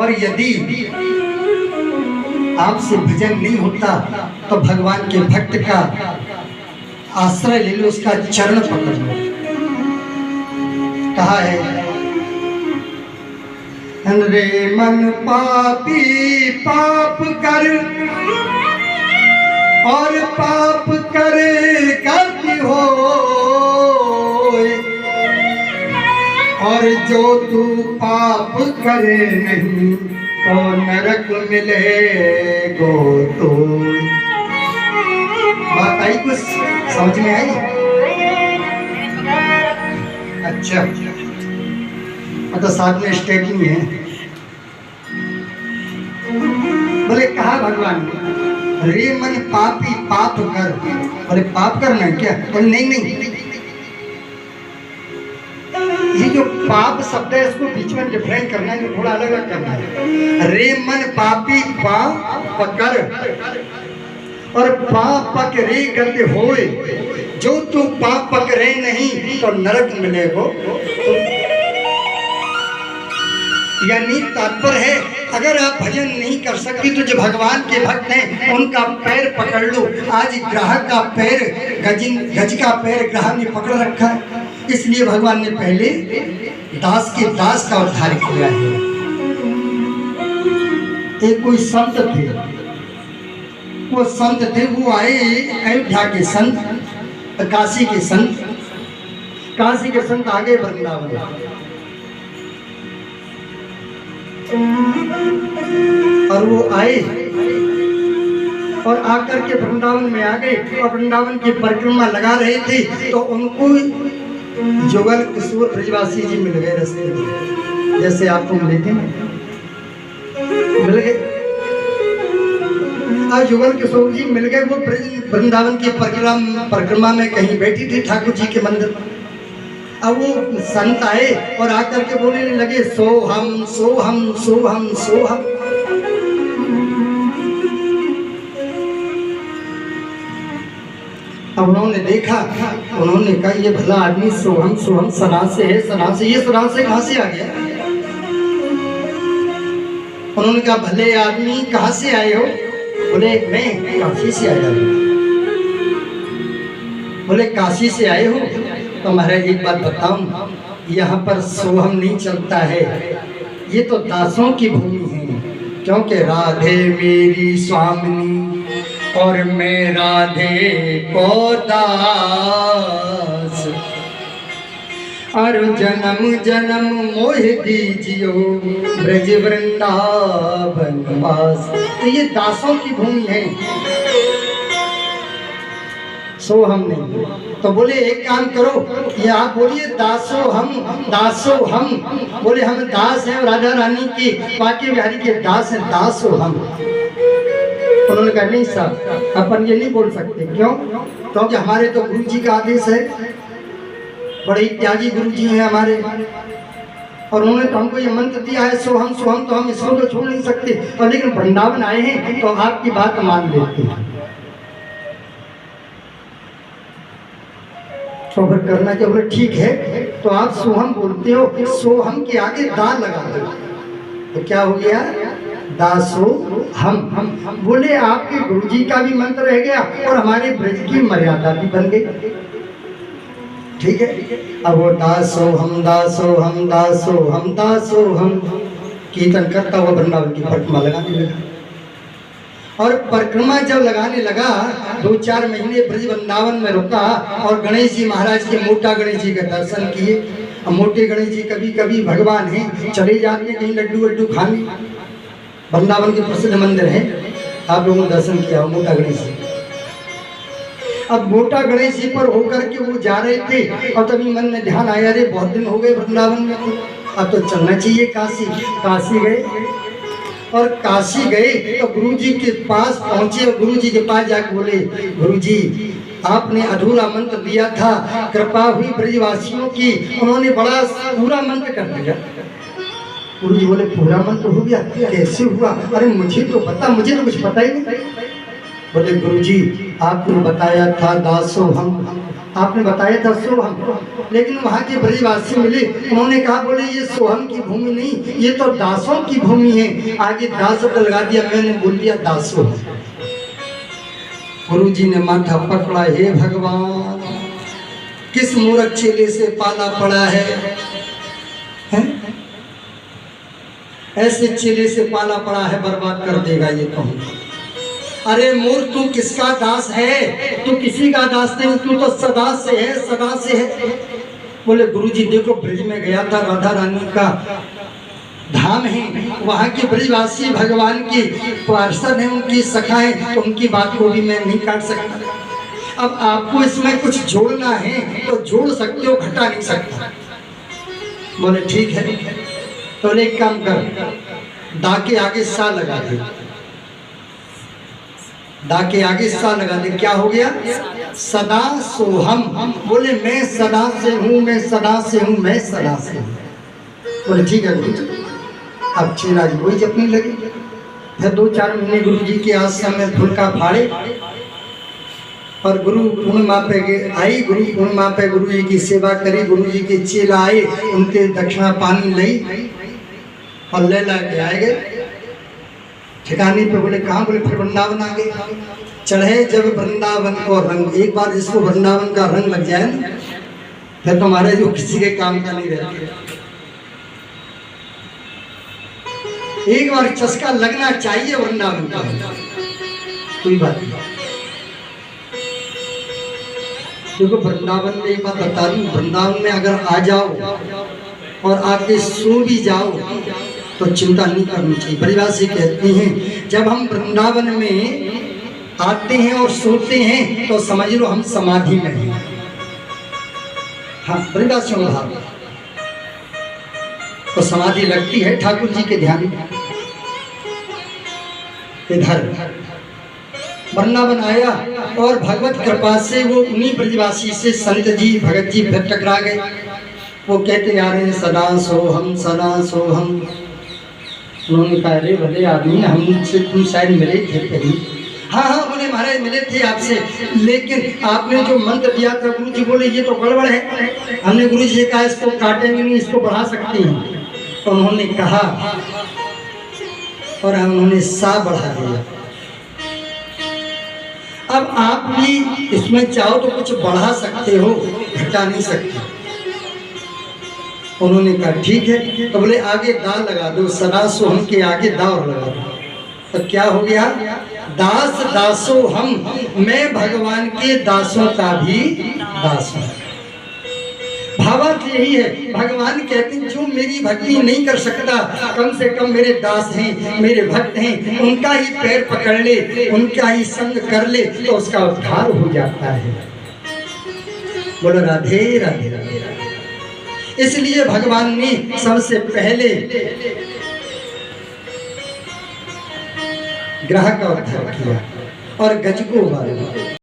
और यदि आपसे भजन नहीं होता तो भगवान के भक्त का आश्रय ले लो, उसका चरण पकड़ लो। कहा है, रे मन पापी पाप कर और पाप करे करती हो, और जो तू पाप करे नहीं तो नरक मिलेगो तो। बात आई, कुछ समझ में आई? अच्छा, मतलब साथ में स्टेटिंग है। बोले कहा भगवान ने, रे मन पापी पाप कर। बोले पाप करना है क्या? बोले नहीं नहीं, ये जो पाप शब्द है इसको बीच में डिफरेंट करना है, थोड़ा अलग अलग करना है। रे मन पापी पाप कर और पाप पकड़े करते होए, जो तू पाप पकड़े नहीं तो नरक मिलेगो। यानी तात्पर्य है, अगर आप भजन नहीं कर सकती तो जो भगवान के भक्त हैं उनका पैर पकड़ लो। आज ग्राहक का पैर गज का पैर ग्राहक ने पकड़ रखा है, इसलिए भगवान ने पहले दास के दास का उद्धार किया है। एक कोई संत थे, वो संत थे, वो आए अयोध्या के संत, काशी के संत। काशी के संत आगे वृंदावन, और वो आए और आकर के वृंदावन में आ गए और वृंदावन की परिक्रमा लगा रहे थे तो उनको जुगल किशोर ब्रजवासी जी मिल गए रास्ते में, जैसे आपको मिले थे मिल गए। आज जुगल किशोर जी मिल गए, वो वृंदावन की परिक्रमा में कहीं बैठी थी ठाकुर जी के मंदिर। अब वो संत आए और आकर के बोलने लगे, सोहम सोहम सोहम सोहम। अब उन्होंने देखा, उन्होंने कहा ये भला आदमी सोहम सोहम सना से है, सना से, ये सना से कहाँ से आ गया? उन्होंने कहा भले आदमी कहाँ से आए हो? बोले मैं काशी से आया हूँ। बोले काशी से आए हो? तो महाराज एक बात बताऊं, यहाँ पर सोहम नहीं चलता है, ये तो दासों की भूमि है, क्योंकि राधे मेरी स्वामिनी और मैं राधे को दास, और जन्म जन्म मोह दीजियो ब्रज वृंदावन वास। तो ये दासों की भूमि है, सोहम नहीं। तो बोले एक काम करो, ये आप बोलिए दासो हम। बोले हम दास हैं राधा रानी की, बाकी बिहारी के दास हैं, दासो हम। उन्होंने कहा नहीं साहब, अपन ये नहीं बोल सकते। क्यों? क्योंकि हमारे तो गुरु जी का आदेश है, बड़े त्यागी गुरु जी हैं हमारे, और उन्होंने तो हमको ये मंत्र दिया है सोहम सोहम, तो हम इसको तो छोड़ नहीं सकते। और लेकिन वृंदावन आए हैं तो आपकी बात मान लेते हैं, तो फिर करना क्या? बोले ठीक है, तो आप सोहम बोलते हो, सोहम के आगे दा लगा दो, तो क्या हो गया? दासो हम। बोले आपके गुरुजी का भी मंत्र रह गया और हमारे ब्रज की मर्यादा भी बन गई। ठीक है, अब वो दासो हम दासो हम दासो हम दासो हम कीर्तन करता हुआ वृंदावन की परिक्रमा लगाने लगा। और परिक्रमा जब लगाने लगा, 2-4 महीने ब्रज वृंदावन में रुका और गणेश जी महाराज के, मोटा गणेश जी के दर्शन किए। अब मोटे गणेश जी कभी कभी भगवान हैं, चले जाते कहीं लड्डू वड्डू खाने, वृंदावन के प्रसिद्ध मंदिर है, आप लोगों ने दर्शन किया मोटा गणेश जी। अब मोटा गणेश जी पर होकर के वो जा रहे थे और तभी मन में ध्यान आया, रे बहुत दिन हो गए वृंदावन में, अब तो चलना चाहिए काशी। काशी गए, और काशी गए तो गुरुजी के पास पहुंचे और गुरुजी के पास जाकर बोले, गुरुजी आपने अधूरा मंत्र दिया था, कृपा हुई ब्रजवासियों की, उन्होंने बड़ा पूरा मंत्र कर दिया। गुरुजी बोले पूरा मंत्र हो गया? कैसे हुआ? अरे मुझे तो पता, मुझे तो कुछ पता ही नहीं। बोले गुरुजी आपने बताया था दासो हम, आपने बताया था सोहम, लेकिन वहाँ के ब्रजवासी मिले, उन्होंने कहा बोले ये सोहम की भूमि नहीं, ये तो दासों की भूमि है। आगे दास शब्द लगा दिया, मैंने बोल दिया दासो। गुरु जी ने माथा पकड़ा, हे भगवान किस मूर्ख चेले से पाला पड़ा है? ऐसे चेले से पाला पड़ा है, बर्बाद कर देगा ये कहूँ। अरे मूर्ख तू किसका दास है? तू किसी का दास नहीं, तू तो सदा से है, सदा से है। बोले गुरुजी देखो ब्रज में गया था, राधा रानी का धाम है, वहाँ के ब्रजवासी भगवान की पार्षद है, उनकी सखाएं, तो उनकी बात को भी मैं नहीं काट सकता। अब आपको इसमें कुछ जोड़ना है तो जोड़ सकते हो, घटा नहीं सकता। बोले ठीक है, तो एक काम कर, दा के आगे सा लगा दे, दा के आगे सा लगा दे। क्या हो गया? सदा सोहम। बोले मैं सदा से हूँ, मैं सदा से हूँ, मैं सदा से हूँ। बोले ठीक है गुरु जी। अब चेला जी वही जपने लगे। फिर 2-4 महीने गुरु जी के आश्रम में फुलका फाड़े और गुरु पूर्णिमा पे आई। गुरु पूर्णिमा पे गुरु जी की सेवा करी। गुरु जी के चेला आए, उनके दक्षिणा पानी ली और ले ला के आए गए ठिकाने पे। बोले कहाँ? बोले फिर वृंदावन आ गए। चढ़े जब वृंदावन को रंग, एक बार जिसको वृंदावन का रंग लग जाए ना, फिर तुम्हारे जो किसी के काम का नहीं रहता। एक बार चस्का लगना चाहिए वृंदावन का, कोई बात नहीं। देखो वृंदावन में एक बात बता दूं, वृंदावन में अगर आ जाओ और आके सो भी जाओ तो चिंता नहीं करनी चाहिए। ब्रजवासी कहते हैं जब हम वृंदावन में आते हैं और सोते हैं तो समझ लो हम समाधि में हैं। हाँ, ब्रजवासियों का भाव तो समाधि लगती है ठाकुर जी के ध्यान। इधर वृंदावन आया और भगवत कृपा से वो उन्हीं ब्रजवासी से संत जी भगत जी फिर टकरा गए। वो कहते आ रहे हैं सदा सोहम, सदा सोहम। उन्होंने कहा अरे भले आदमी, हमसे तुम शायद मिले थे कहीं। हाँ हाँ बोले महाराज मिले थे आपसे, लेकिन आपने जो मंत्र दिया था गुरु जी बोले ये तो गड़बड़ है। हमने गुरु जी से कहा इसको काटेंगे नहीं, इसको बढ़ा सकते हैं। तो उन्होंने कहा और उन्होंने सा बढ़ा दिया। अब आप भी इसमें चाहो तो कुछ बढ़ा सकते हो, घटा नहीं सकते। उन्होंने कहा ठीक है। तो बोले आगे दा लगा दो, सदा सोहम के आगे दा और लगा दो। तो क्या हो गया? दास दासो हम, मैं भगवान के दासों का भी दास हूँ। भावार्थ यही है, भगवान कहते हैं जो मेरी भक्ति नहीं कर सकता, कम से कम मेरे दास हैं, मेरे भक्त हैं, उनका ही पैर पकड़ ले, उनका ही संग कर ले तो उसका उद्धार हो जाता है। बोलो राधे राधे राधे। इसलिए भगवान ने सबसे पहले ग्रह का उद्धार किया और गज को मारा।